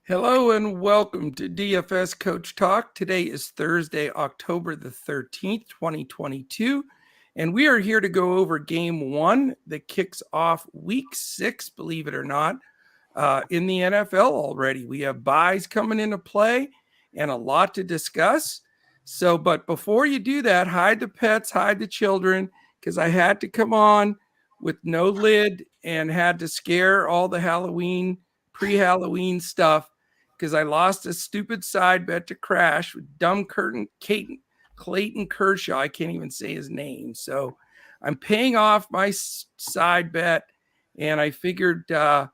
Hello and welcome to DFS Coach Talk. Today is Thursday, October the 13th, 2022, and we are here to go over game one that kicks off week 6, believe it or not, in the NFL already. We have buys coming into play and a lot to discuss. But before you do that, hide the pets, hide the children, because I had to come on with no lid and had to scare all the pre-Halloween stuff because I lost a stupid side bet to Crash with dumb Clayton Kershaw. I can't even say his name. So I'm paying off my side bet, and I figured, I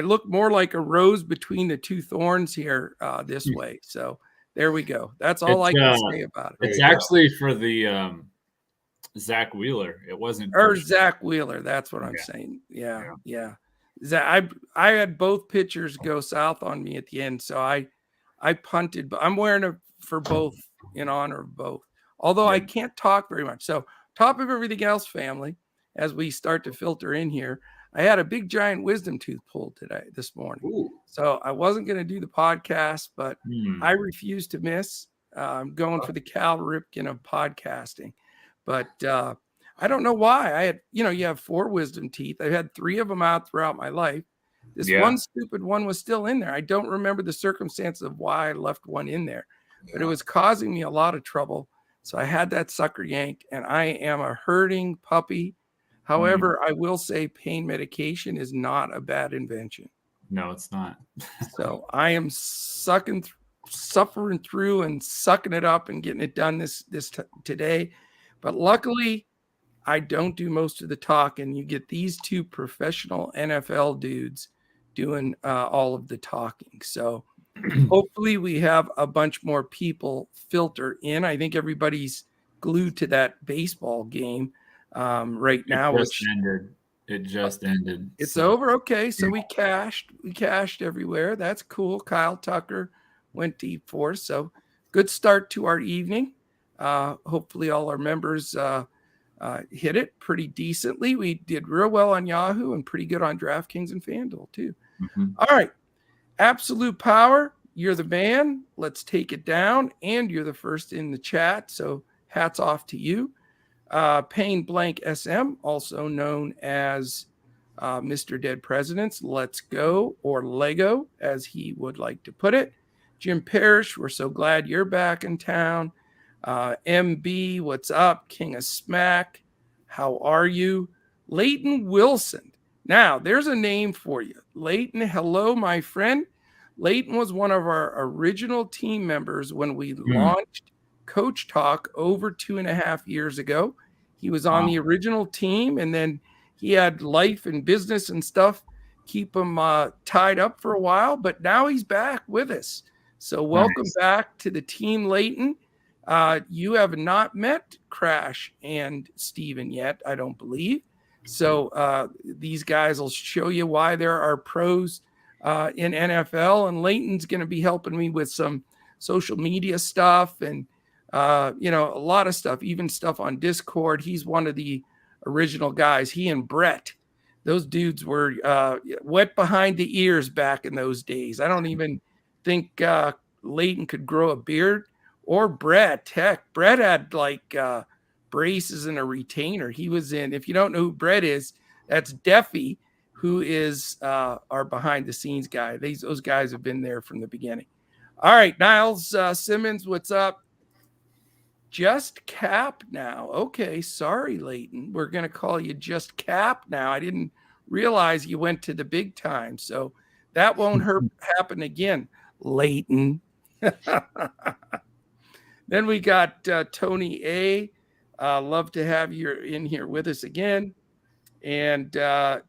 look more like a rose between the two thorns here this way. So there we go. That's all I can say about it. It's actually for the Zach Wheeler. It wasn't Zach Wheeler. That's what I'm saying. Yeah. I had both pitchers go south on me at the end, so I punted, but I'm wearing it for both in honor of both. Although I can't talk very much. So, top of everything else, family, as we start to filter in here, I had a big giant wisdom tooth pulled this morning. Ooh. So I wasn't going to do the podcast, but I refused to miss. I'm going for the Cal Ripken of podcasting, but I don't know why. I had, you have 4 wisdom teeth. I've had 3 of them out throughout my life. This one stupid one was still in there. I don't remember the circumstances of why I left one in there, but it was causing me a lot of trouble. So I had that sucker yanked, and I am a hurting puppy. However, I will say pain medication is not a bad invention. No, it's not. So I am suffering through and sucking it up and getting it done today. But luckily, I don't do most of the talking. You get these 2 professional NFL dudes doing all of the talking. So hopefully we have a bunch more people filter in. I think everybody's glued to that baseball game right now. It just ended. It's over. Okay, so we cashed everywhere. That's cool. Kyle Tucker went deep for us. So good start to our evening. Hopefully all our members hit it pretty decently. We did real well on Yahoo and pretty good on DraftKings and FanDuel too. All right. Absolute Power, you're the man. Let's take it down. And you're the first in the chat. So hats off to you. Payne Blank SM, also known as Mr. Dead Presidents, Let's Go, or Lego, as he would like to put it. Jim Parrish, we're so glad you're back in town. MB, what's up? King of Smack, how are you? Leighton Wilson. Now, there's a name for you. Leighton, hello, my friend. Leighton was one of our original team members when we launched Coach Talk over 2.5 years ago. He was on the original team, and then he had life and business and stuff keep him tied up for a while, but now he's back with us. So welcome back to the team, Leighton. You have not met Crash and Steven yet, I don't believe. So these guys will show you why there are pros in NFL, and Leighton's going to be helping me with some social media stuff and, a lot of stuff, even stuff on Discord. He's one of the original guys. He and Brett, those dudes were wet behind the ears back in those days. I don't even think Leighton could grow a beard. Or Brett. Heck, Brett had like braces and a retainer. He was in, if you don't know who Brett is, that's Deffy, who is our behind the scenes guy. Those guys have been there from the beginning. All right, Niles Simmons, what's up? Just Cap now. Okay, sorry, Leighton. We're going to call you Just Cap now. I didn't realize you went to the big time. So that won't happen again, Leighton. Then we got Tony A. Love to have you in here with us again. And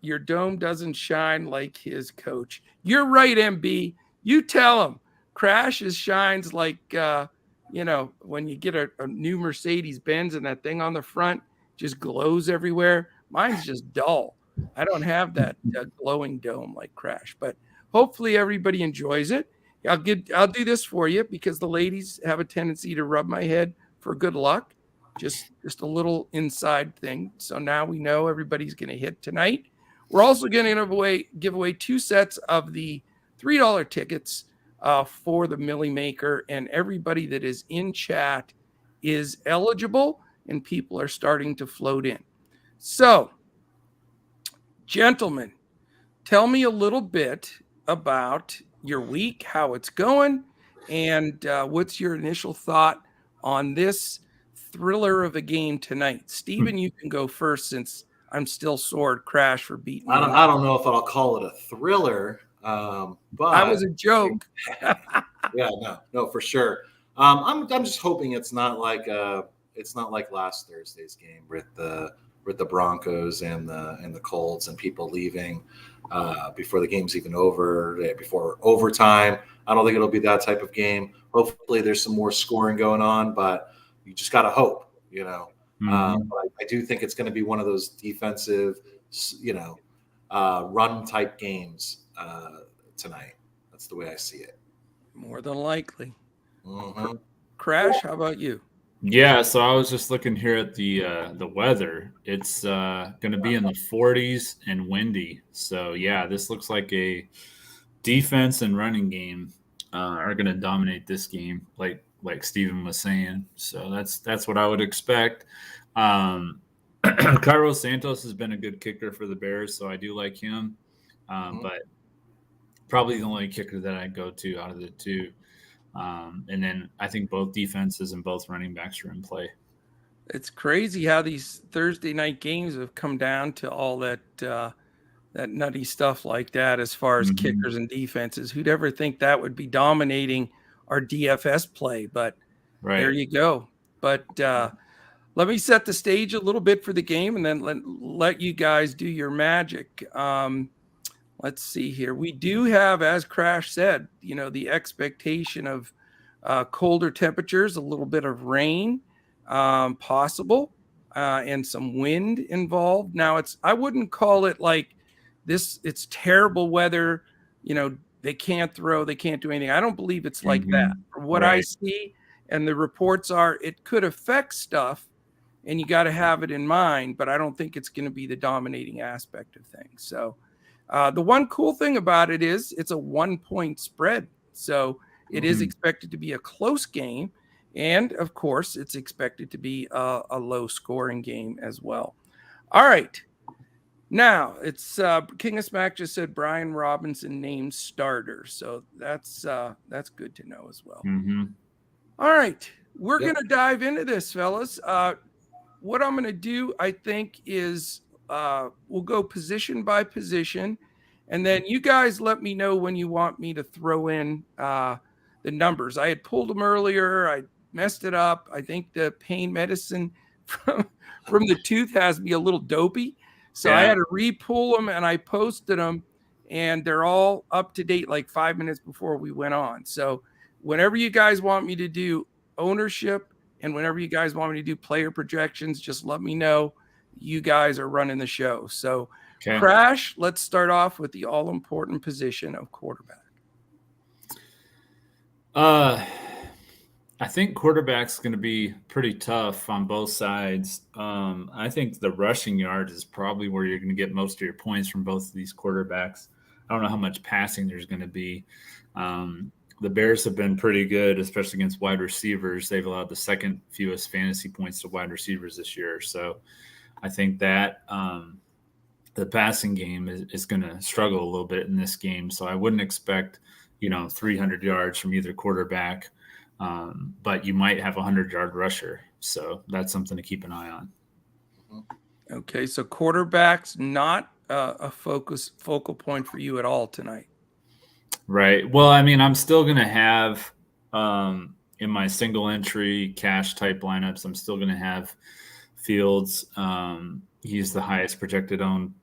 your dome doesn't shine like his coach. You're right, MB. You tell him. Crash shines like, when you get a new Mercedes-Benz and that thing on the front just glows everywhere. Mine's just dull. I don't have that glowing dome like Crash. But hopefully everybody enjoys it. I'll do this for you because the ladies have a tendency to rub my head for good luck. Just a little inside thing. So now we know everybody's going to hit tonight. We're also going to give away 2 sets of the $3 tickets for the Millie Maker, and everybody that is in chat is eligible, and people are starting to float in. So, gentlemen, tell me a little bit about your week, how it's going, and what's your initial thought on this thriller of a game tonight. Steven, you can go first since I'm still sore at Crash for beating me. I don't know if I'll call it a thriller, but that was a joke. Yeah, no, for sure. I'm just hoping it's not like last Thursday's game with the Broncos and the Colts and people leaving before the game's even over, before overtime. I don't think it'll be that type of game. Hopefully, there's some more scoring going on, but you just gotta hope, Mm-hmm. But I do think it's going to be one of those defensive, run type games tonight. That's the way I see it. More than likely. Mm-hmm. Crash, how about you? Yeah, so I was just looking here at the weather. It's going to be in the 40s and windy. So yeah, this looks like a defense and running game are going to dominate this game, like Steven was saying. So that's what I would expect. Cairo Santos has been a good kicker for the Bears, so I do like him. But probably the only kicker that I go to out of the two. And then I think both defenses and both running backs are in play. It's crazy how these Thursday night games have come down to all that nutty stuff like that as far as kickers and defenses. Who'd ever think that would be dominating our DFS play? But there you go. But let me set the stage a little bit for the game and then let you guys do your magic. Let's see here. We do have, as Crash said, the expectation of colder temperatures, a little bit of rain possible, and some wind involved. Now, I wouldn't call it like this. It's terrible weather. They can't throw. They can't do anything. I don't believe it's like that. From what I see, and the reports are, it could affect stuff, and you got to have it in mind. But I don't think it's going to be the dominating aspect of things. So. The one cool thing about it is it's a 1-point spread. So it is expected to be a close game. And, of course, it's expected to be a low-scoring game as well. All right. Now, it's King of Smack just said Brian Robinson named starter. So that's good to know as well. All right. We're going to dive into this, fellas. What I'm going to do, I think, is we'll go position by position, and then you guys let me know when you want me to throw in the numbers. I had pulled them earlier. I messed it up. I think the pain medicine from the tooth has me a little dopey. So I had to re-pull them, and I posted them, and they're all up to date like 5 minutes before we went on. So whenever you guys want me to do ownership and whenever you guys want me to do player projections, just let me know. You guys are running the show. So, Crash, let's start off with the all-important position of quarterback. I think quarterback's going to be pretty tough on both sides. I think the rushing yard is probably where you're going to get most of your points from both of these quarterbacks. I don't know how much passing there's going to be. The Bears have been pretty good, especially against wide receivers. They've allowed the second fewest fantasy points to wide receivers this year. So I think that the passing game is going to struggle a little bit in this game. So I wouldn't expect, 300 yards from either quarterback, but you might have a 100-yard rusher. So that's something to keep an eye on. Okay, so quarterback's not a focal point for you at all tonight. Right. Well, I mean, I'm still going to have in my single entry cash type lineups, I'm still going to have Fields. He's the highest projected owned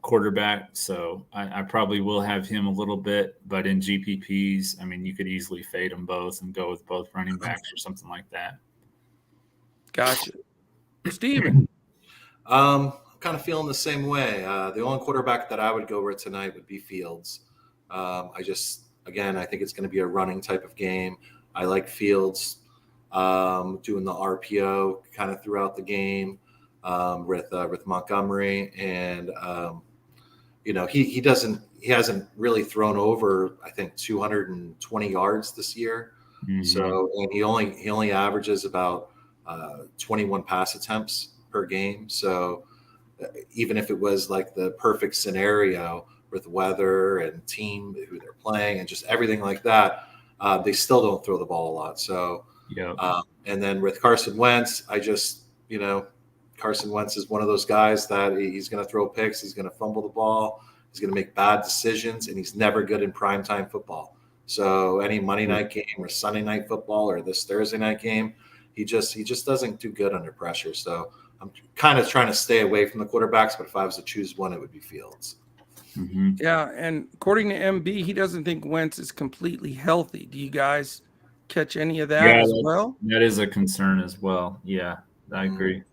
quarterback. So I probably will have him a little bit, but in GPPs, I mean, you could easily fade them both and go with both running backs or something like that. Gotcha. Steven. I'm kind of feeling the same way. The only quarterback that I would go with tonight would be Fields. I think it's going to be a running type of game. I like Fields doing the RPO kind of throughout the game with Montgomery, and he hasn't really thrown over, I think, 220 yards this year. Mhm. So, and he only averages about 21 pass attempts per game. So even if it was like the perfect scenario with weather and team who they're playing and just everything like that, they still don't throw the ball a lot. So, Yep. and then with Carson Wentz, Carson Wentz is one of those guys that he's going to throw picks, he's going to fumble the ball, he's going to make bad decisions, and he's never good in primetime football. So any Monday night game or Sunday night football or this Thursday night game, he just doesn't do good under pressure. So I'm kind of trying to stay away from the quarterbacks, but if I was to choose one, it would be Fields. Mhm. Yeah, and according to MB, he doesn't think Wentz is completely healthy. Do you guys catch any of that as well? That is a concern as well. Yeah, I agree.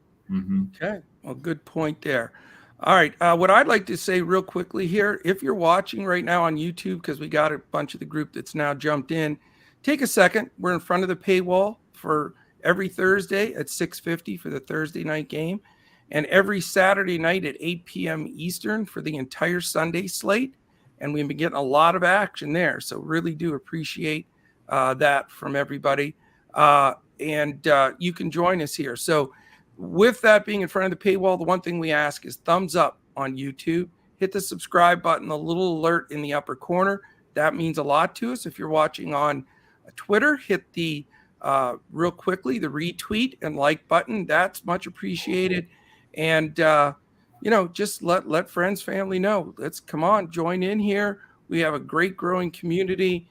Okay, well, good point there. All right, what I'd like to say real quickly here, if you're watching right now on YouTube, because we got a bunch of the group that's now jumped in, take a second. We're in front of the paywall for every Thursday at 6:50 for the Thursday night game, and every Saturday night at 8 p.m. Eastern for the entire Sunday slate. And we've been getting a lot of action there, so really do appreciate that from everybody. And you can join us here. So with that being in front of the paywall, the one thing we ask is thumbs up on YouTube. Hit the subscribe button, the little alert in the upper corner. That means a lot to us. If you're watching on Twitter, hit the real quickly the retweet and like button. That's much appreciated. And just let friends, family know. Let's come on, join in here. We have a great growing community.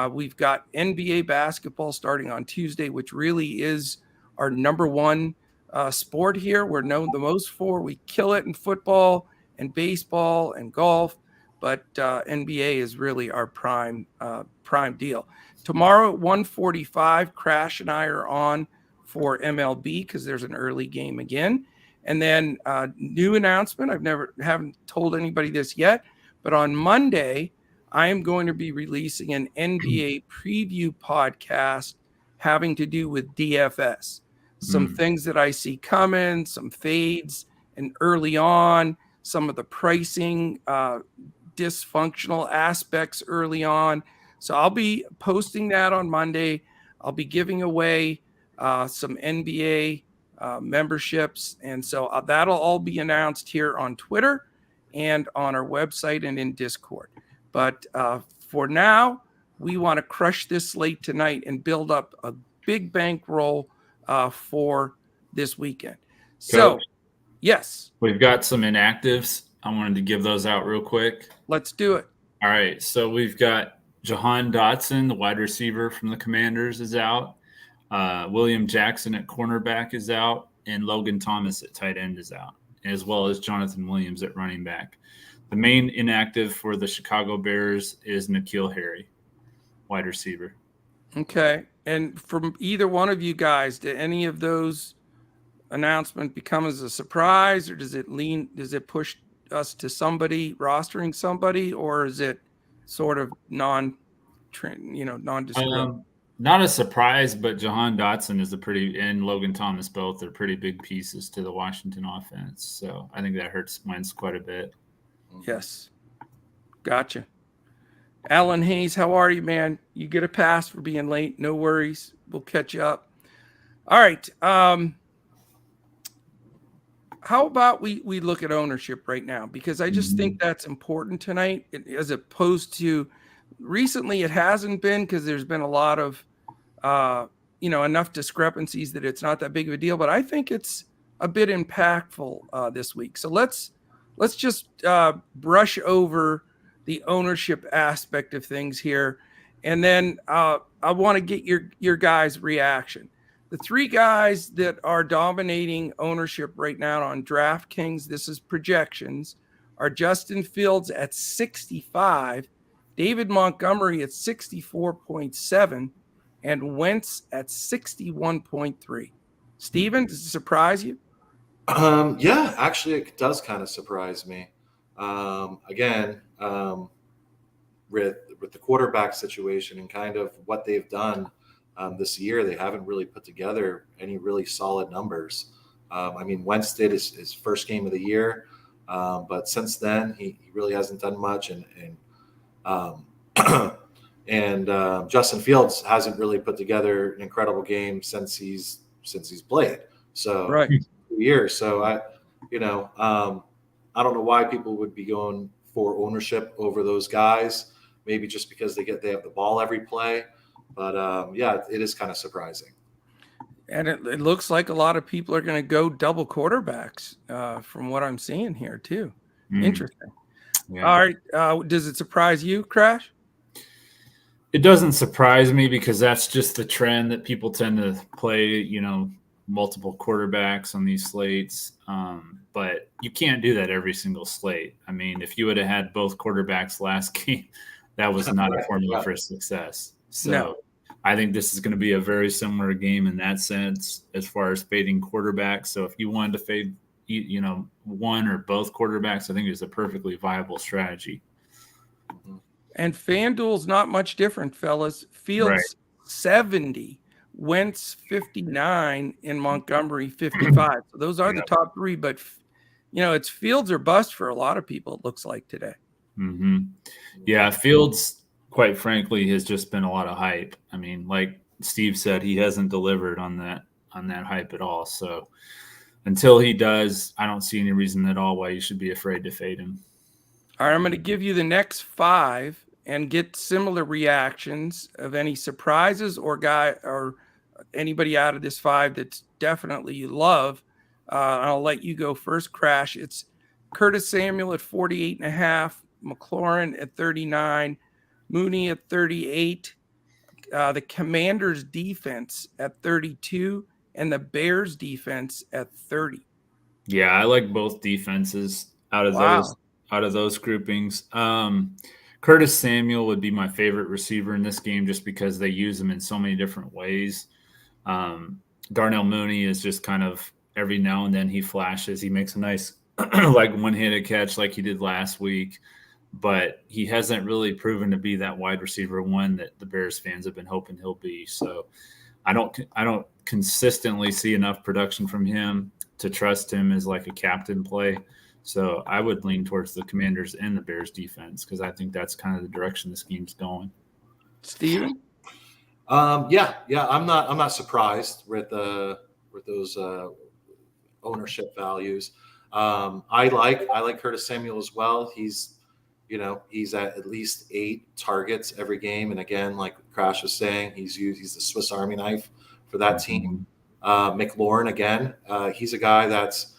We've got NBA basketball starting on Tuesday, which really is our number one sport here. We're known the most for. We kill it in football and baseball and golf, but NBA is really our prime deal. Tomorrow at 1:45, Crash and I are on for MLB because there's an early game again. And then new announcement. Haven't told anybody this yet, but on Monday, I am going to be releasing an NBA preview podcast having to do with DFS. Some things that I see coming, some fades, and early on, some of the pricing dysfunctional aspects early on. So I'll be posting that on Monday. I'll be giving away some NBA memberships. And so that'll all be announced here on Twitter and on our website and in Discord. But for now, we want to crush this slate tonight and build up a big bankroll for this weekend. So, yes. We've got some inactives. I wanted to give those out real quick. Let's do it. All right. So we've got Jahan Dotson, the wide receiver from the Commanders, is out. William Jackson at cornerback is out. And Logan Thomas at tight end is out, as well as Jonathan Williams at running back. The main inactive for the Chicago Bears is N'Keal Harry, wide receiver. Okay. And from either one of you guys, did any of those announcements become as a surprise, or does it push us to somebody rostering somebody, or is it sort of nondescript? Not a surprise, but Jahan Dotson and Logan Thomas both are pretty big pieces to the Washington offense. So I think that hurts Wentz quite a bit. Yes. Gotcha. Alan Hayes, how are you, man? You get a pass for being late. No worries. We'll catch you up. All right. How about we look at ownership right now? Because I just think that's important tonight, as opposed to recently it hasn't been, because there's been a lot of, enough discrepancies that it's not that big of a deal. But I think it's a bit impactful this week. So let's just brush over the ownership aspect of things here. And then I want to get your guys' reaction. The three guys that are dominating ownership right now on DraftKings, this is projections, are Justin Fields at 65, David Montgomery at 64.7, and Wentz at 61.3. Steven, does it surprise you? Yeah, actually, it does kind of surprise me. Again, with the quarterback situation and kind of what they've done this year, they haven't really put together any really solid numbers. Wentz did his first game of the year. But since then, he really hasn't done much. Um, Justin Fields hasn't really put together an incredible game since he's played. So Right. 2 years. So I don't know why people would be going for ownership over those guys. Maybe just because they have the ball every play. But it is kind of surprising. And it looks like a lot of people are going to go double quarterbacks from what I'm seeing here too. Interesting. Yeah. All right. Does it surprise you, Crash? It doesn't surprise me because that's just the trend that people tend to play, multiple quarterbacks on these slates. But you can't do that every single slate. I mean, if you would have had both quarterbacks last game, that was not a formula for success. So no. I think this is going to be a very similar game in that sense as far as fading quarterbacks. So if you wanted to fade, one or both quarterbacks, I think it's a perfectly viable strategy. And FanDuel's not much different, fellas. Fields 70, Wentz 59, in Montgomery 55. So those are the top three, but it's Fields or bust for a lot of people, it looks like today. Mm-hmm. Yeah, Fields, quite frankly, has just been a lot of hype. I mean, like Steve said, he hasn't delivered on that hype at all. So until he does, I don't see any reason at all why you should be afraid to fade him. All right, I'm going to give you the next 5 and get similar reactions of any surprises or anybody out of this 5 that's definitely you love. I'll let you go first, Crash. It's Curtis Samuel at 48.5, McLaurin at 39, Mooney at 38, the Commanders defense at 32, and the Bears defense at 30. Yeah, I like both defenses out of those groupings. Curtis Samuel would be my favorite receiver in this game just because they use him in so many different ways. Darnell Mooney is just kind of every now and then he flashes. He makes a nice one-handed catch like he did last week, but he hasn't really proven to be that wide receiver one that the Bears fans have been hoping he'll be. So I don't consistently see enough production from him to trust him as like a captain play. So I would lean towards the Commanders and the Bears defense because I think that's kind of the direction this game's going. Steven? I'm not surprised with those ownership values. I like Curtis Samuel as well. He's at least 8 targets every game, and again, like Crash was saying, he's the Swiss Army knife for that team. McLaurin again, he's a guy that's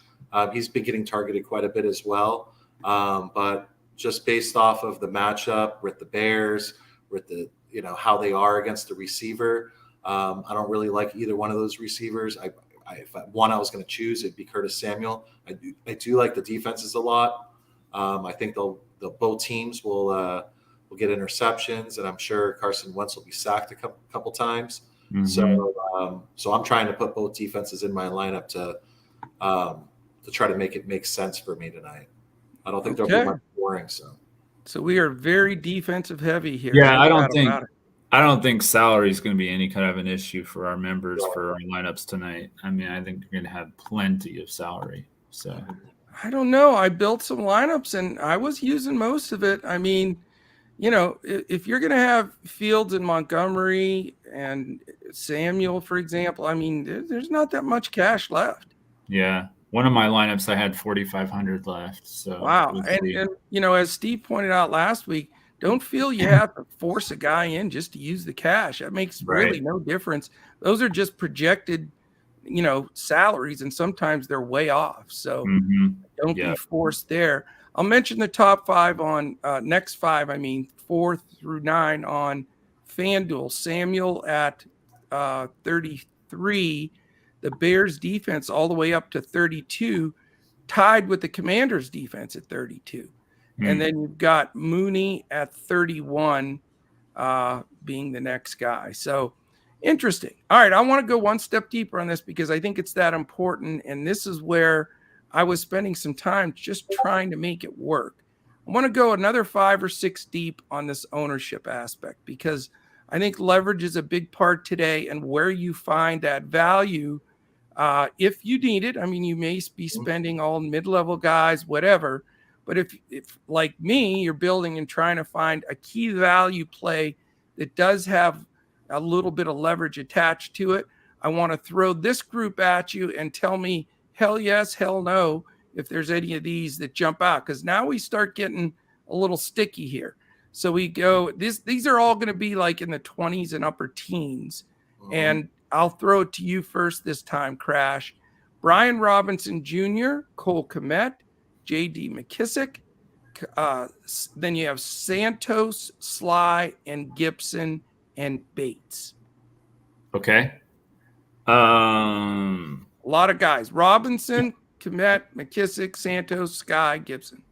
he's been getting targeted quite a bit as well, but just based off of the matchup with the Bears, with the how they are against the receiver, I don't really like either one of those receivers. If one I was going to choose, it'd be Curtis Samuel. I do like the defenses a lot. I think both teams will get interceptions, and I'm sure Carson Wentz will be sacked a couple times. Mm-hmm. So I'm trying to put both defenses in my lineup to try to make it make sense for me tonight. I don't think there'll be much boring. So we are very defensive heavy here. Yeah, I don't think salary is going to be any kind of an issue for our members for our lineups tonight. I mean, I think you're going to have plenty of salary. So I don't know. I built some lineups and I was using most of it. I mean, if you're going to have Fields and Montgomery and Samuel, for example, I mean, there's not that much cash left. Yeah. One of my lineups, I had 4,500 left. So wow. And as Steve pointed out last week, don't feel you have to force a guy in just to use the cash. That makes really no difference. Those are just projected, salaries, and sometimes they're way off. So don't be forced there. I'll mention the top 5 on next 5. I mean, 4 through 9 on FanDuel. Samuel at 33. The Bears defense all the way up to 32, tied with the Commanders defense at 32. And then you've got Mooney at 31 being the next guy. So interesting. All right, I want to go one step deeper on this because I think it's that important. And this is where I was spending some time just trying to make it work. I want to go another 5 or 6 deep on this ownership aspect because I think leverage is a big part today, and where you find that value if you need it. I mean, you may be spending all mid-level guys, whatever. But if like me, you're building and trying to find a key value play that does have a little bit of leverage attached to it, I want to throw this group at you and tell me hell yes, hell no, if there's any of these that jump out. Because now we start getting a little sticky here. So we go, these are all going to be like in the 20s and upper teens. And I'll throw it to you first this time, Crash. Brian Robinson Jr., Cole Kmet, J.D. McKissick. Then you have Santos, Sly, and Gibson, and Bates. Okay. A lot of guys. Robinson, Kmet, McKissick, Santos, Sky, Gibson.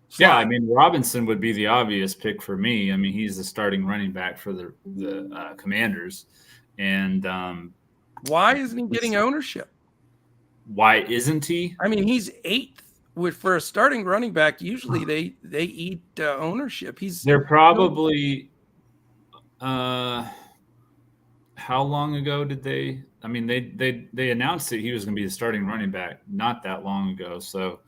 Sly. Yeah, I mean, Robinson would be the obvious pick for me. I mean, he's the starting running back for the Commanders. And why isn't he getting ownership? Why isn't he? I mean, he's 8th for a starting running back. Usually they eat ownership. They're probably how long ago did they? I mean, they announced that he was going to be the starting running back not that long ago. So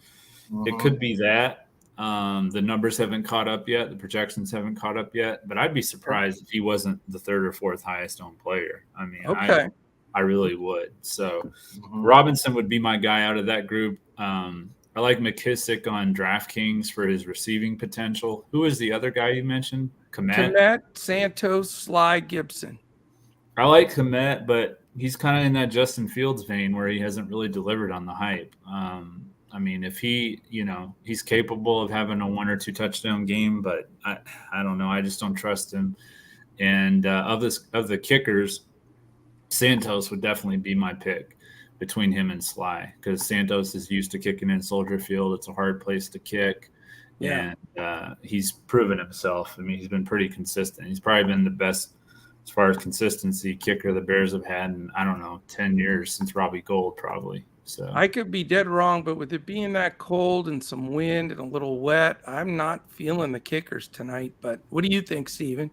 it could be that. The numbers haven't caught up yet. The projections haven't caught up yet. But I'd be surprised if he wasn't the 3rd or 4th highest owned player. I mean, I really would. So Robinson would be my guy out of that group. I like McKissick on DraftKings for his receiving potential. Who is the other guy you mentioned? Kmet, Santos, Sly, Gibson. I like Kmet, but he's kind of in that Justin Fields vein where he hasn't really delivered on the hype. I mean, if he's capable of having a 1 or 2 touchdown game, but I don't know. I just don't trust him. And of the kickers, Santos would definitely be my pick between him and Sly, because Santos is used to kicking in Soldier Field. It's a hard place to kick. Yeah. And he's proven himself. I mean, he's been pretty consistent. He's probably been the best as far as consistency kicker the Bears have had in, 10 years since Robbie Gould, probably. So I could be dead wrong, but with it being that cold and some wind and a little wet, I'm not feeling the kickers tonight. But what do you think, Steven?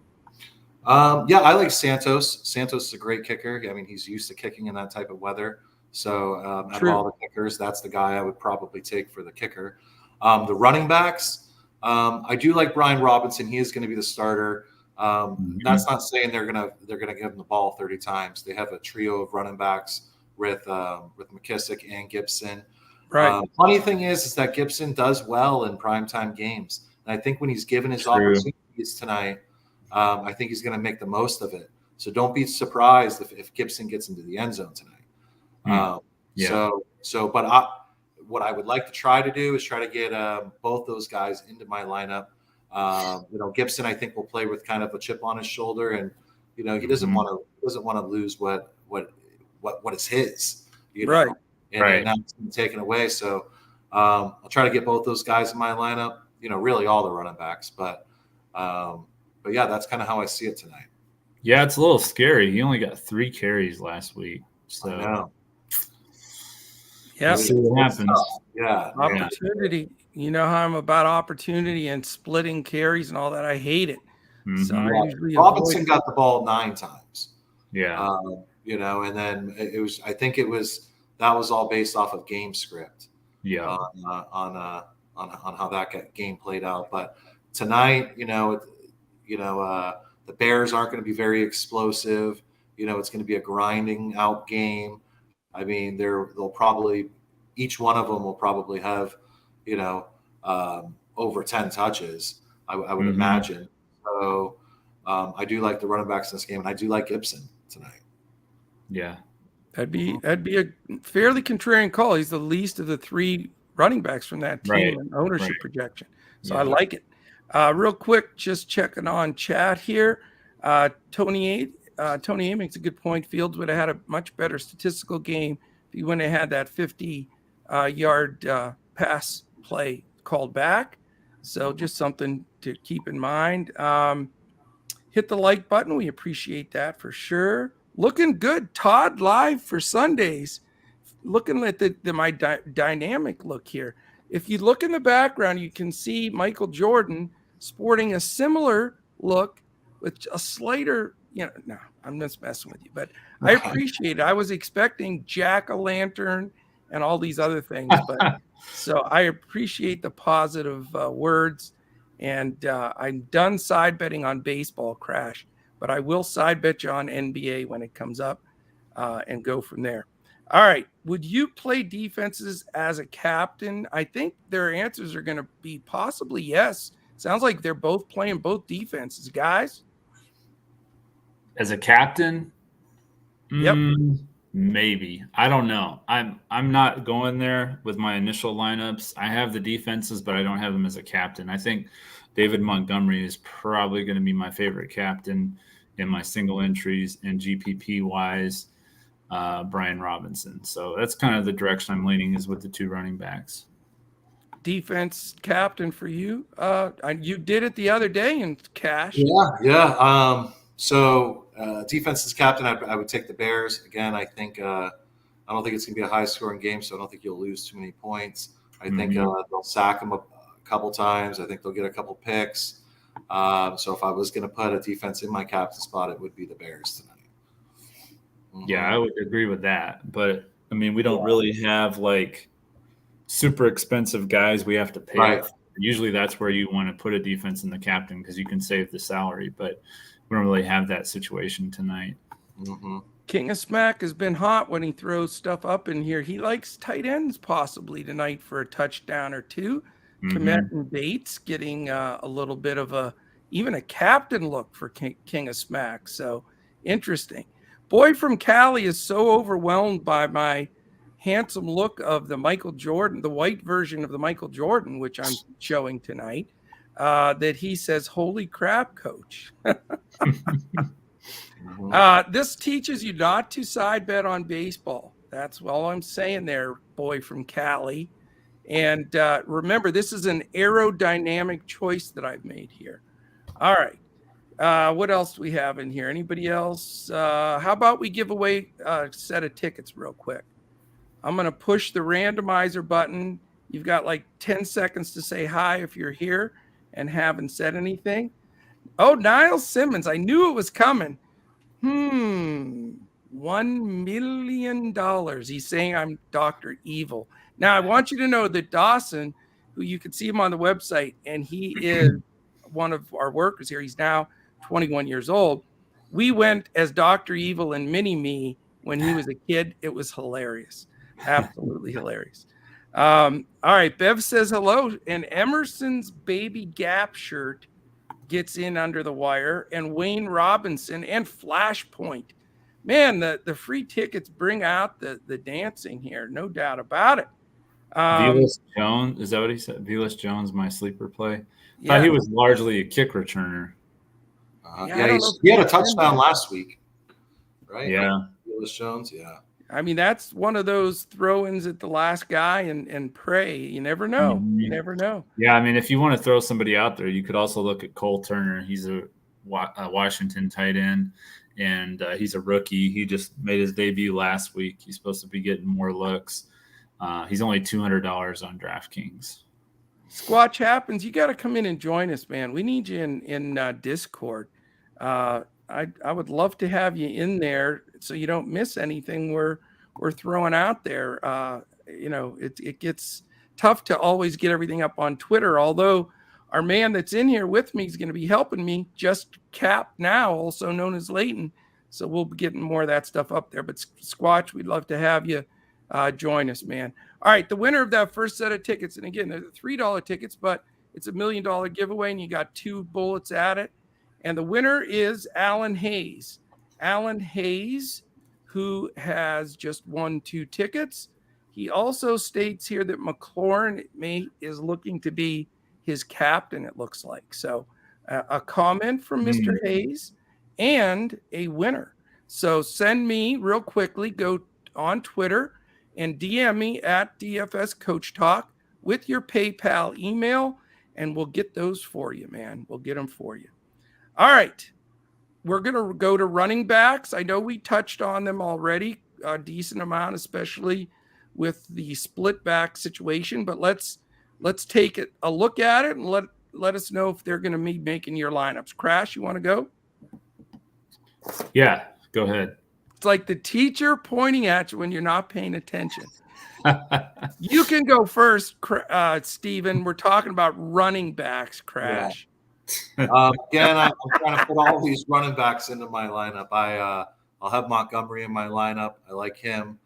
Yeah, I like Santos. Santos is a great kicker. I mean, he's used to kicking in that type of weather. So out of all the kickers, that's the guy I would probably take for the kicker. The running backs, I do like Brian Robinson. He is going to be the starter. That's not saying they're gonna give him the ball 30 times. They have a trio of running backs with McKissick and Gibson. Right. Funny thing is that Gibson does well in primetime games, and I think when he's given his opportunities tonight, I think he's going to make the most of it. So don't be surprised if Gibson gets into the end zone tonight. But what I would like to try to do is try to get both those guys into my lineup. Gibson, I think, will play with kind of a chip on his shoulder, and he doesn't want to lose what is his. Right. And now it's been taken away. So I'll try to get both those guys in my lineup. Really all the running backs, but yeah, that's kind of how I see it tonight. Yeah, it's a little scary. He only got 3 carries last week. So I know. Yeah, see what happens. Yeah, opportunity. You know how I'm about opportunity and splitting carries and all that. I hate it. So I usually Robinson got the ball 9 times. Yeah, and then that was all based off of game script. Yeah, on how that game played out. But tonight, the Bears aren't going to be very explosive. It's going to be a grinding out game. I mean, they'll probably, each one of them will probably have, over 10 touches, I would imagine. So I do like the running backs in this game, and I do like Gibson tonight. Yeah. That'd be a fairly contrarian call. He's the least of the 3 running backs from that team in ownership projection. So I like it. Real quick, just checking on chat here. Tony A makes a good point. Fields would have had a much better statistical game if he wouldn't have had that 50-yard pass play called back. So just something to keep in mind. Hit the like button. We appreciate that for sure. Looking good. Todd live for Sundays. Looking at my dynamic look here. If you look in the background, you can see Michael Jordan sporting a similar look with a slighter no, I'm just messing with you, but I appreciate it. I was expecting jack-o'-lantern and all these other things, but so I appreciate the positive words. And I'm done side betting on baseball, Crash, but I will side bet you on NBA when it comes up and go from there. All right. Would you play defenses as a captain? I think their answers are going to be possibly yes. Sounds like they're both playing both defenses, guys. As a captain? Yep. Maybe. I don't know. I'm not going there with my initial lineups. I have the defenses, but I don't have them as a captain. I think David Montgomery is probably going to be my favorite captain in my single entries, and GPP wise, Brian Robinson. So that's kind of the direction I'm leaning, is with the two running backs. Defense captain for you. You did it the other day in cash. Yeah. So defense is captain. I would take the Bears again. I think I don't think it's going to be a high scoring game, so I don't think you'll lose too many points. I think they'll sack them a couple times. I think they'll get a couple picks. So if I was going to put a defense in my captain spot, it would be the Bears tonight. Yeah, I would agree with that. But I mean, we don't really have like super expensive guys we have to pay. Right. Usually that's where you want to put a defense in the captain, because you can save the salary, but we don't really have that situation tonight. King of Smack has been hot when he throws stuff up in here. He likes tight ends possibly tonight for a touchdown or two. Komet and Bates getting a little bit of even a captain look for King of Smack. So interesting. Boy from Cali is so overwhelmed by my handsome look of the Michael Jordan, the white version of the Michael Jordan, which I'm showing tonight, that he says, "Holy crap, coach." This teaches you not to side bet on baseball. That's all I'm saying there, boy from Cali. And remember, this is an aerodynamic choice that I've made here. All right. What else do we have in here? Anybody else? How about we give away a set of tickets real quick? I'm going to push the randomizer button. You've got like 10 seconds to say hi if you're here and haven't said anything. Oh, Niles Simmons. I knew it was coming. $1 million. He's saying I'm Dr. Evil. Now, I want you to know that Dawson, who you can see him on the website, and he is one of our workers here. He's now 21 years old. We went as Dr. Evil and Mini-Me when he was a kid. It was hilarious. Absolutely hilarious. All right. Bev says hello. And Emerson's baby Gap shirt gets in under the wire. And Wayne Robinson and Flashpoint. Man, the free tickets bring out the dancing here. No doubt about it. Velas Jones, is that what he said? Velas Jones, my sleeper play. Yeah. Thought he was largely a kick returner. He had a touchdown last week, right? Yeah. Velas Jones, yeah. I mean, that's one of those throw-ins at the last guy and pray. You never know. You never know. Yeah, I mean, if you want to throw somebody out there, you could also look at Cole Turner. He's a Washington tight end, and he's a rookie. He just made his debut last week. He's supposed to be getting more looks. He's only $200 on DraftKings. Squatch happens. You got to come in and join us, man. We need you in Discord. I would love to have you in there so you don't miss anything we're throwing out there. It gets tough to always get everything up on Twitter, although our man that's in here with me is going to be helping me, just Cap now, also known as Leighton. So we'll be getting more of that stuff up there. But Squatch, we'd love to have you join us, man. All right, the winner of that first set of tickets, and again, they're the $3 tickets, but it's $1 million giveaway, and you got 2 bullets at it. And the winner is Alan Hayes. Alan Hayes, who has just won 2 tickets. He also states here that McLaurin is looking to be his captain, it looks like. So a comment from Mr. Hayes and a winner. So send me real quickly, go on Twitter and DM me at DFS Coach Talk with your PayPal email, and we'll get those for you, man. We'll get them for you. All right. We're going to go to running backs. I know we touched on them already a decent amount, especially with the split back situation, but let's take a look at it and let us know if they're going to be making your lineups. Crash, you want to go? Yeah, go ahead. It's like the teacher pointing at you when you're not paying attention. You can go first, Steven. We're talking about running backs, Crash. Again, I'm trying to put all these running backs into my lineup. I'll have Montgomery in my lineup. I like him.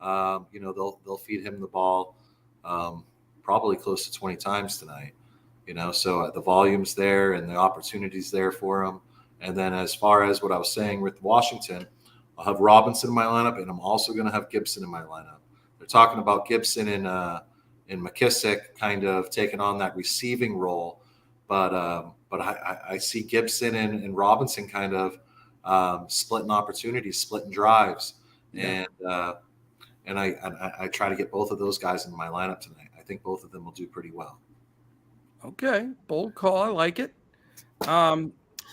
They'll feed him the ball probably close to 20 times tonight. So the volume's there and the opportunities there for him. And then as far as what I was saying with Washington, I'll have Robinson in my lineup, and I'm also going to have Gibson in my lineup. They're talking about Gibson and McKissick kind of taking on that receiving role, but I see Gibson and Robinson kind of splitting opportunities, splitting drives, and I try to get both of those guys in my lineup tonight. I think both of them will do pretty well. Okay, bold call. I like it.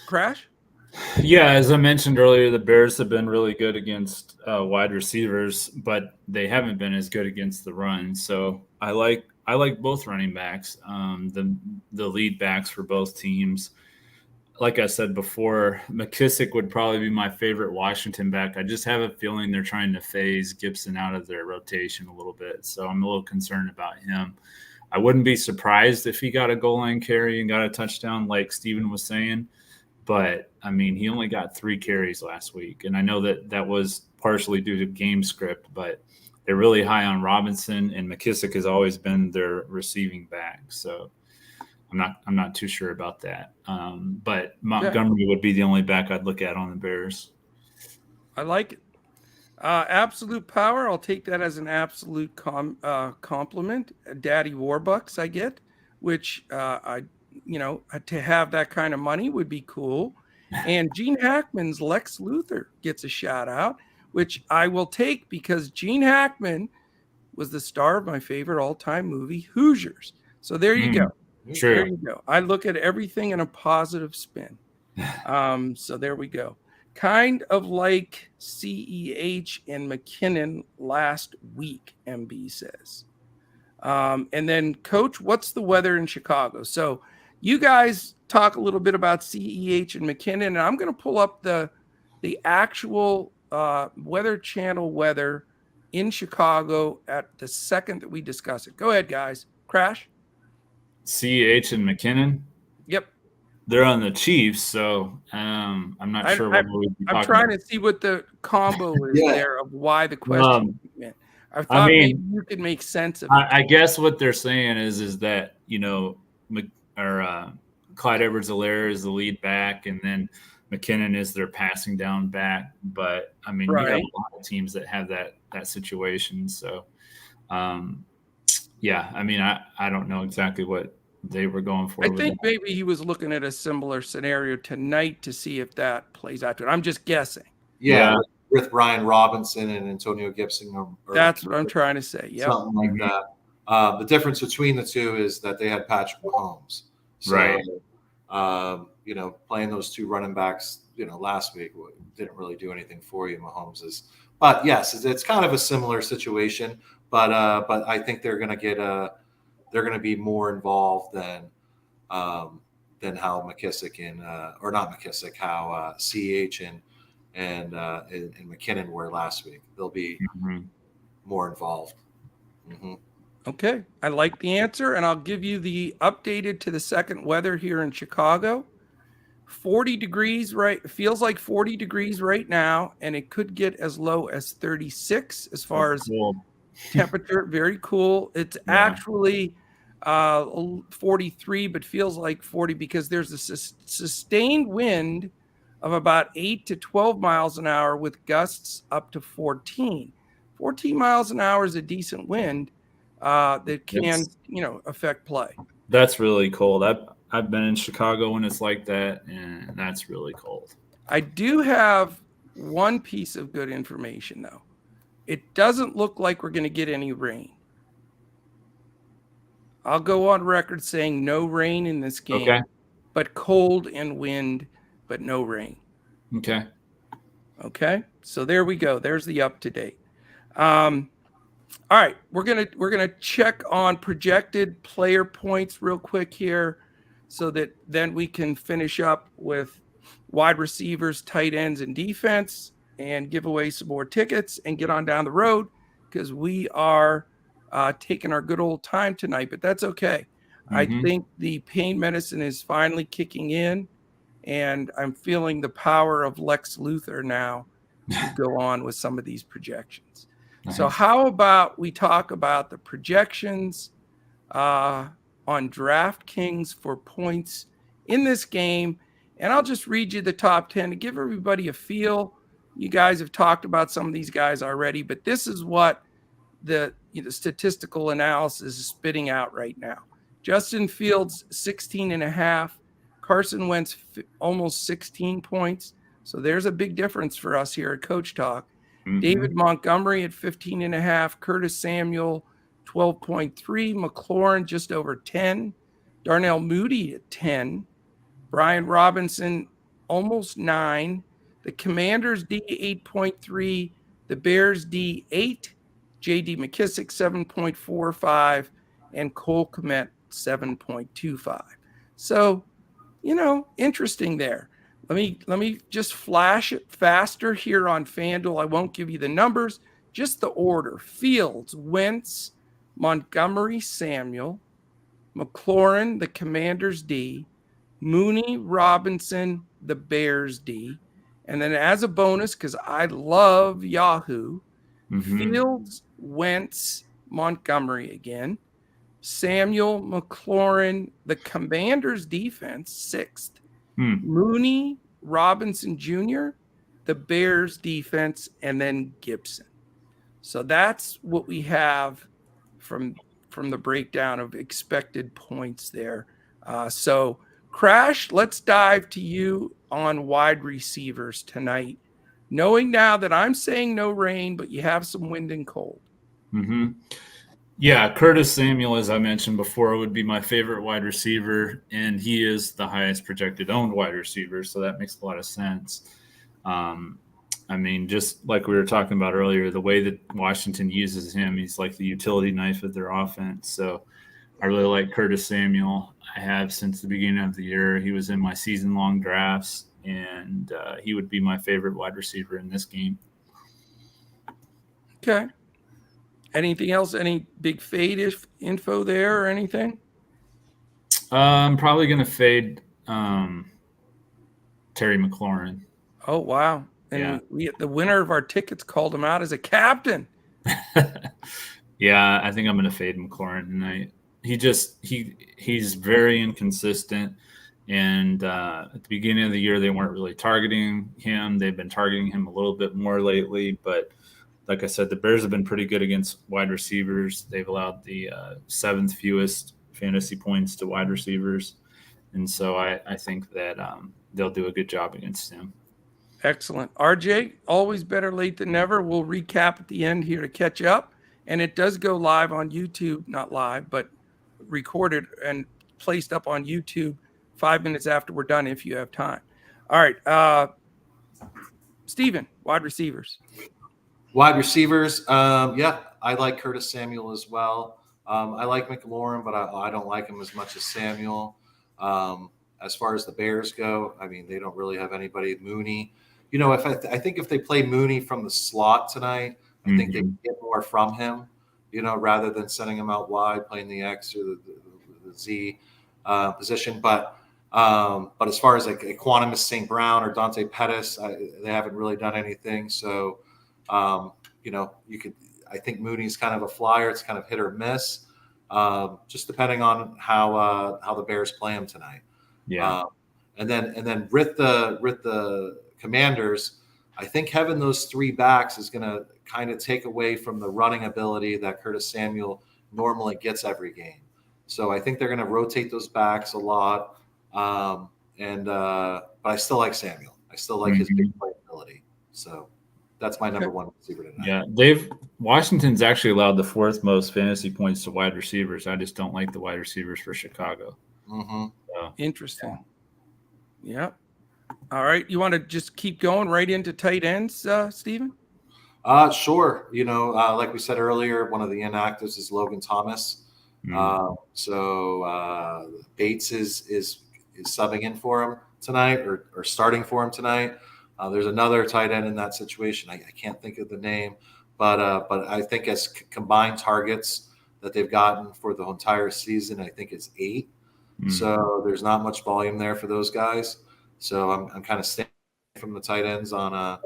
Crash? Yeah, as I mentioned earlier, the Bears have been really good against wide receivers, but they haven't been as good against the run. So I like both running backs, the lead backs for both teams. Like I said before, McKissick would probably be my favorite Washington back. I just have a feeling they're trying to phase Gibson out of their rotation a little bit, so I'm a little concerned about him. I wouldn't be surprised if he got a goal line carry and got a touchdown like Steven was saying. But, I mean, he only got 3 carries last week. And I know that was partially due to game script, but they're really high on Robinson, and McKissick has always been their receiving back. So I'm not too sure about that. But Montgomery would be the only back I'd look at on the Bears. I like it. Absolute power. I'll take that as an absolute compliment. Daddy Warbucks I get, which to have that kind of money would be cool. And Gene Hackman's Lex Luthor gets a shout out, which I will take because Gene Hackman was the star of my favorite all-time movie, Hoosiers. So there you go. Sure. There you go. I look at everything in a positive spin. So there we go. Kind of like CEH and McKinnon last week, MB says. And then, Coach, what's the weather in Chicago? So you guys talk a little bit about CEH and McKinnon, and I'm going to pull up the actual Weather Channel weather in Chicago at the second that we discuss it. Go ahead, guys. Crash. CEH and McKinnon? Yep. They're on the Chiefs, so I'm not sure what we'd be talking I'm trying about. to see what the combo is there of why the question came in. I thought maybe you could make sense of it. I guess what they're saying is that, Clyde Edwards-Helaire is the lead back, and then McKinnon is their passing down back. But, I mean, you have a lot of teams that have that situation. So, yeah, I mean, I don't know exactly what they were going for. I think maybe he was looking at a similar scenario tonight to see if that plays out to it. I'm just guessing. Yeah. With Brian Robinson and Antonio Gibson. That's what I'm trying to say. Yeah. Something like that. The difference between the two is that they had Patrick Mahomes. So, playing those two running backs, last week didn't really do anything for you. Mahomes is, but yes, it's kind of a similar situation. But I think they're going to be more involved than how McKissick how CH and McKinnon were last week. They'll be more involved. Mm-hmm. Okay. I like the answer, and I'll give you the updated to the second weather here in Chicago. 40 degrees, right? It feels like 40 degrees right now, and it could get as low as 36 as far as temperature. Very cool. It's actually 43, but feels like 40 because there's a sustained wind of about 8 to 12 miles an hour with gusts up to 14. 14 miles an hour is a decent wind that can, affect play. That's really cold. I've been in Chicago when it's like that, and that's really cold. I do have one piece of good information, though. It doesn't look like we're going to get any rain. I'll go on record saying no rain in this game, but cold and wind, but no rain. Okay. So there we go. There's the up to date. All right, we're gonna check on projected player points real quick here, so that then we can finish up with wide receivers, tight ends, and defense, and give away some more tickets and get on down the road because we are taking our good old time tonight. But that's okay. I think the pain medicine is finally kicking in, and I'm feeling the power of Lex Luthor now to go on with some of these projections. Nice. So how about we talk about the projections on DraftKings for points in this game, and I'll just read you the top 10 to give everybody a feel. You guys have talked about some of these guys already, but this is what the statistical analysis is spitting out right now. Justin Fields, 16.5. Carson Wentz, almost 16 points. So there's a big difference for us here at Coach Talk. David Montgomery at 15.5. Curtis Samuel, 12.3. McLaurin, just over 10. Darnell Mooney at 10. Brian Robinson, almost 9. The Commanders D, 8.3. The Bears D, 8. J.D. McKissick, 7.45. And Cole Kmet, 7.25. So, interesting there. Let me just flash it faster here on FanDuel. I won't give you the numbers, just the order. Fields, Wentz, Montgomery, Samuel, McLaurin, the Commanders D, Mooney, Robinson, the Bears D, and then as a bonus, because I love Yahoo, Fields, Wentz, Montgomery again, Samuel, McLaurin, the Commanders defense, 6th. Mooney, Robinson Jr., the Bears defense, and then Gibson. So that's what we have from the breakdown of expected points there. So Crash, let's dive to you on wide receivers tonight, knowing now that I'm saying no rain, but you have some wind and cold. Yeah, Curtis Samuel, as I mentioned before, would be my favorite wide receiver, and he is the highest projected owned wide receiver, so that makes a lot of sense. I mean, just like we were talking about earlier, the way that Washington uses him, he's like the utility knife of their offense. So I really like Curtis Samuel. I have since the beginning of the year. He was in my season-long drafts, and he would be my favorite wide receiver in this game. Okay. Anything else? Any big fade info there or anything? I'm probably going to fade Terry McLaurin. Oh, wow. And we the winner of our tickets called him out as a captain. Yeah, I think I'm going to fade McLaurin tonight. He's very inconsistent. And at the beginning of the year, they weren't really targeting him. They've been targeting him a little bit more lately, but like I said, the Bears have been pretty good against wide receivers. They've allowed the 7th fewest fantasy points to wide receivers. And so I think that they'll do a good job against him. Excellent. RJ, always better late than never. We'll recap at the end here to catch up. And it does go live on YouTube, not live, but recorded and placed up on YouTube 5 minutes after we're done if you have time. All right. Steven, wide receivers. Wide receivers, I like Curtis Samuel as well. I like McLaurin, but I don't like him as much as Samuel. As far as the Bears go, I mean, they don't really have anybody. Mooney, I think if they play Mooney from the slot tonight, I think they can get more from him, rather than sending him out wide, playing the X or the Z position. But as far as like Equanimus St. Brown or Dante Pettis, they haven't really done anything. So, I think Mooney's kind of a flyer. It's kind of hit or miss, just depending on how the Bears play him tonight. Yeah. And then with the Commanders, I think having those 3 backs is going to kind of take away from the running ability that Curtis Samuel normally gets every game. So I think they're going to rotate those backs a lot. But I still like Samuel. I still like his big playability. So that's my number one receiver tonight. Yeah, Washington's actually allowed the 4th most fantasy points to wide receivers. I just don't like the wide receivers for Chicago. So, interesting. Yeah. All right. You want to just keep going right into tight ends, Steven? Sure. Like we said earlier, one of the inactives is Logan Thomas. So Bates is subbing in for him. tonight or starting for him tonight. There's another tight end in that situation. I can't think of the name, but I think as combined targets that they've gotten for the entire season, I think it's 8. So there's not much volume there for those guys. So I'm kind of staying from the tight ends on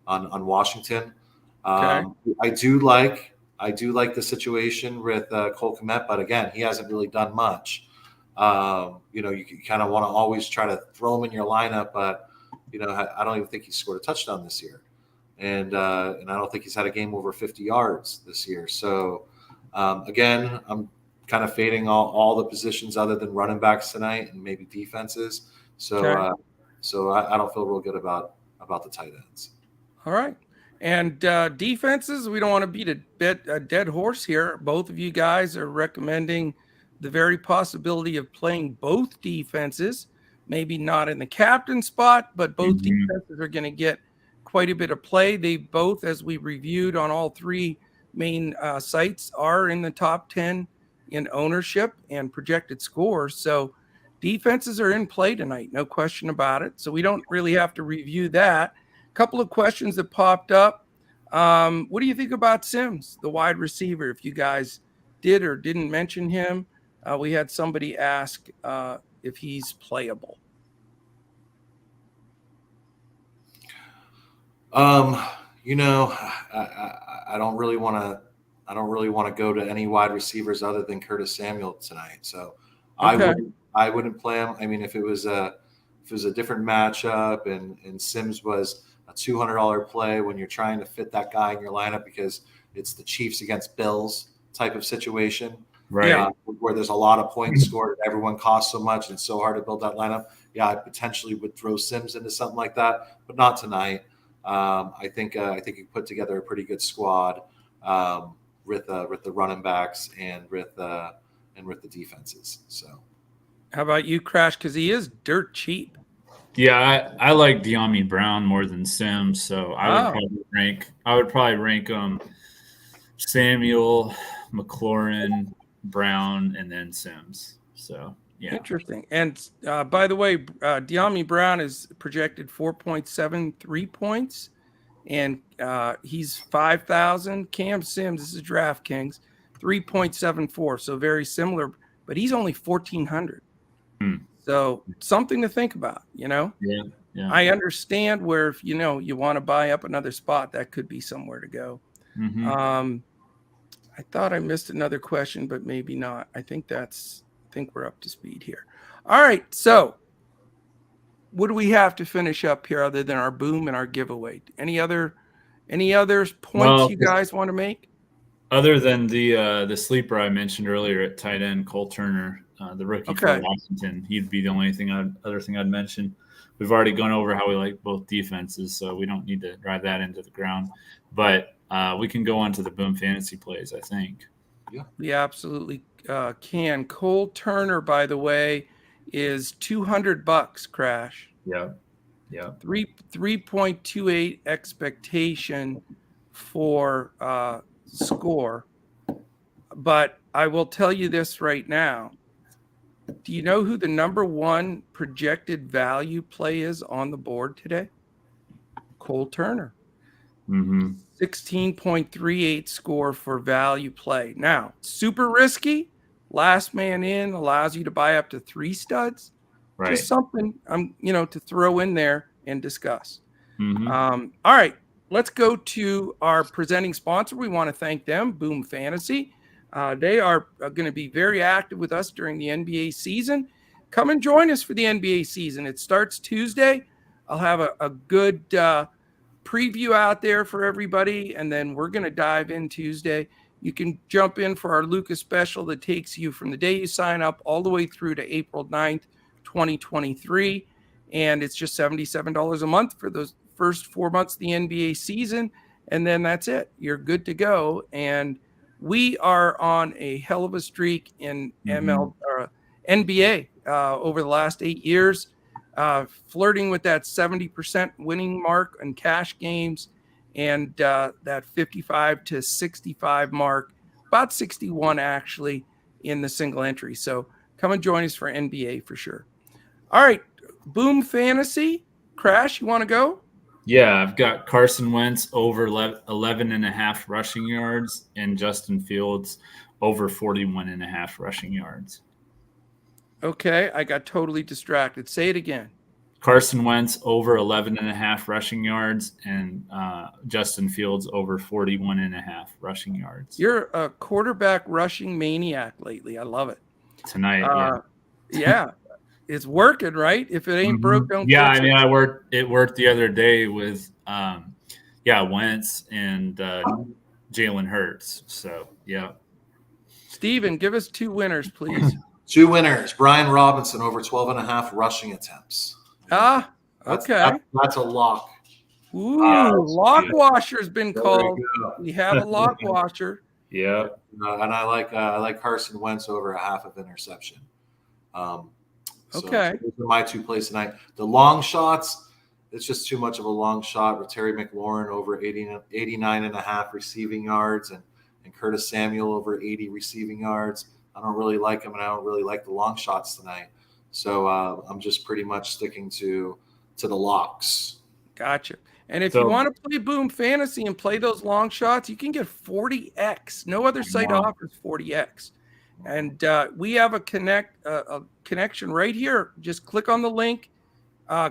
Washington. Okay. I do like the situation with Cole Kmet, but again, he hasn't really done much. You kind of want to always try to throw him in your lineup, but I don't even think he's scored a touchdown this year, and I don't think he's had a game over 50 yards this year. So again, I'm kind of fading all the positions other than running backs tonight and maybe defenses. So I don't feel real good about the tight ends. All right. And defenses, we don't want to beat a dead horse here. Both of you guys are recommending the very possibility of playing both defenses, maybe not in the captain spot, but both defenses are going to get quite a bit of play. They both, as we reviewed on all 3 main sites, are in the top 10 in ownership and projected scores. So defenses are in play tonight, no question about it. So we don't really have to review that. Couple of questions that popped up. What do you think about Sims, the wide receiver? If you guys did or didn't mention him, we had somebody ask if he's playable. I don't really want to go to any wide receivers other than Curtis Samuel tonight. So Okay. I wouldn't play him. I mean, if it was a different matchup and Sims was a $200 play when you're trying to fit that guy in your lineup because it's the Chiefs against Bills type of situation, Right. Where there's a lot of points scored and everyone costs so much and it's so hard to build that lineup. Yeah, I potentially would throw Sims into something like that, but not tonight. I think you put together a pretty good squad with the running backs and with the defenses. So, How about you, Crash? Because he is dirt cheap. Yeah, I like De'Ami Brown more than Sims, so I would probably rank Samuel, McLaurin, Brown, and then Sims. So yeah, Interesting. And by the way, De'Ami Brown is projected 4.73 points, and he's 5,000. Cam Sims, this is DraftKings, 3.74. So very similar, but he's only 1,400. So something to think about, Yeah. I understand where if you want to buy up another spot, that could be somewhere to go. I thought I missed another question, but maybe not. I think we're up to speed here. All right. So what do we have to finish up here other than our boom and our giveaway? Any other points you guys want to make? Other than the sleeper I mentioned earlier at tight end, Cole Turner, the rookie for Washington, he'd be the only other thing I'd mention. We've already gone over how we like both defenses, so we don't need to drive that into the ground. But we can go on to the boom fantasy plays, I think. Yeah, we absolutely can. Cole Turner, by the way, is $200. Crash. Yeah. 3.28 expectation for score. But I will tell you this right now. Do you know who the number 1 projected value play is on the board today? Cole Turner. 16.38 score for value play. Now, super risky. Last man in allows you to buy up to 3 studs. Right. Just something to throw in there and discuss. All right, let's go to our presenting sponsor. We want to thank them, Boom Fantasy. They are going to be very active with us during the NBA season. Come and join us for the NBA season. It starts Tuesday. I'll have a good preview out there for everybody, and then we're going to dive in Tuesday. You can jump in for our Lucas special that takes you from the day you sign up all the way through to April 9th, 2023. And it's just $77 a month for those first 4 months of the NBA season. And then that's it. You're good to go. And we are on a hell of a streak in NBA over the last 8 years, flirting with that 70% winning mark on cash games and that 55 to 65 mark, about 61 actually in the single entry. So come and join us for NBA for sure. All right, Boom Fantasy. Crash, you want to go? Yeah, I've got Carson Wentz over 11.5 rushing yards and Justin Fields over 41.5 rushing yards. Okay, I got totally distracted. Say it again. Carson Wentz over 11.5 rushing yards and Justin Fields over 41.5 rushing yards. You're a quarterback rushing maniac lately. I love it. Tonight, yeah. It's working, right? If it ain't broke, don't Yeah, fix I mean, it. it worked the other day with Wentz and Jalen Hurts. So, yeah. Steven, give us 2 winners, please. 2 winners. Brian Robinson over 12.5 rushing attempts. Okay. That's a lock. Ooh, lock washer's been called. We have a lock washer. Yeah. And I like Carson Wentz over 0.5 interception. Okay. So those are my 2 plays tonight. The long shots, it's just too much of a long shot with Terry McLaurin over 89.5 receiving yards and Curtis Samuel over 80 receiving yards. I don't really like him, and I don't really like the long shots tonight. So I'm just pretty much sticking to the locks. Gotcha. And if you want to play Boom Fantasy and play those long shots, you can get 40x. No other site offers 40x. And we have a connection right here. Just click on the link,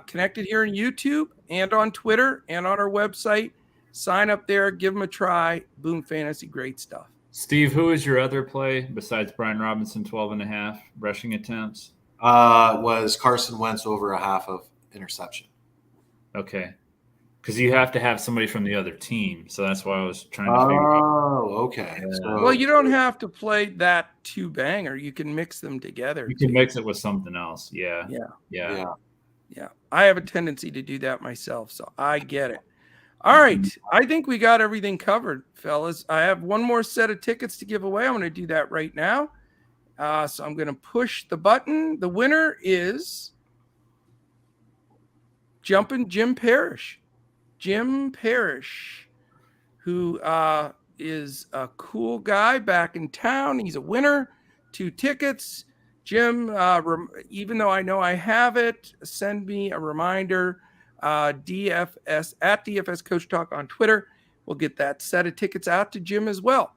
connected here on YouTube and on Twitter and on our website. Sign up there, give them a try. Boom Fantasy, great stuff. Steve, who is your other play besides Brian Robinson, 12.5 rushing attempts? Was Carson Wentz over 0.5 interception. Okay. Because you have to have somebody from the other team. So that's why I was trying to figure out. Oh, okay. Well, you don't have to play that 2-banger. You can mix them together. You can mix it with something else. Yeah. I have a tendency to do that myself, so I get it. All right. I think we got everything covered, fellas. I have one more set of tickets to give away. I'm going to do that right now. So I'm going to push the button. The winner is Jumpin' Jim Parrish. Jim Parrish, who is a cool guy back in town. He's a winner. 2 tickets. Jim, even though I know I have it, send me a reminder. DFS at DFS Coach Talk on Twitter. We'll get that set of tickets out to Jim as well.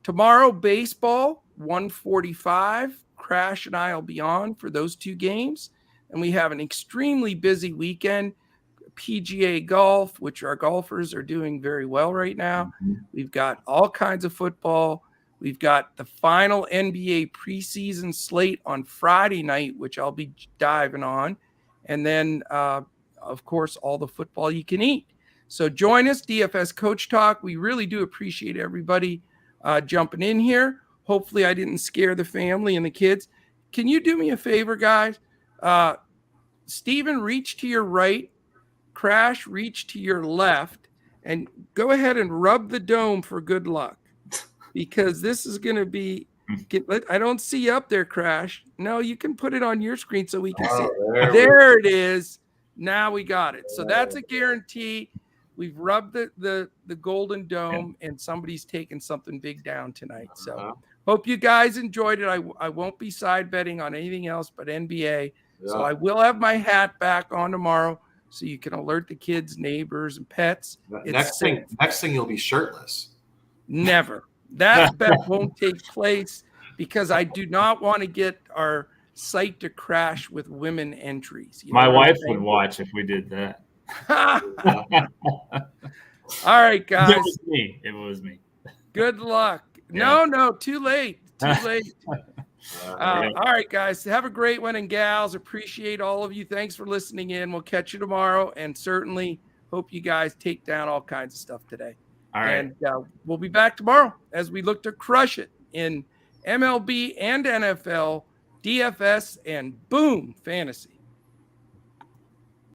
Tomorrow, baseball, 1:45. Crash and I will be on for those 2 games. And we have an extremely busy weekend. PGA golf, which our golfers are doing very well right now. We've got all kinds of football. We've got the final NBA preseason slate on Friday night, which I'll be diving on. And then, of course, all the football you can eat. So join us, DFS Coach Talk. We really do appreciate everybody jumping in here. Hopefully I didn't scare the family and the kids. Can you do me a favor, guys? Steven, reach to your right. Crash, reach to your left. And go ahead and rub the dome for good luck. Because this is going to be I don't see you up there, Crash. No, you can put it on your screen so we can see it. There it is. Now we got it. So that's a guarantee. We've rubbed the golden dome, and somebody's taking something big down tonight. So hope you guys enjoyed it. I won't be side betting on anything else but NBA. Yeah. So I will have my hat back on tomorrow so you can alert the kids, neighbors, and pets. Next thing you'll be shirtless. Never. That bet won't take place because I do not want to get our site to crash with women entries. My wife would watch if we did that. All right, guys. It was me. Good luck. Yeah. No, too late. All right, guys. Have a great one, and gals. Appreciate all of you. Thanks for listening in. We'll catch you tomorrow, and certainly hope you guys take down all kinds of stuff today. All right. And we'll be back tomorrow as we look to crush it in MLB and NFL, DFS, and Boom Fantasy.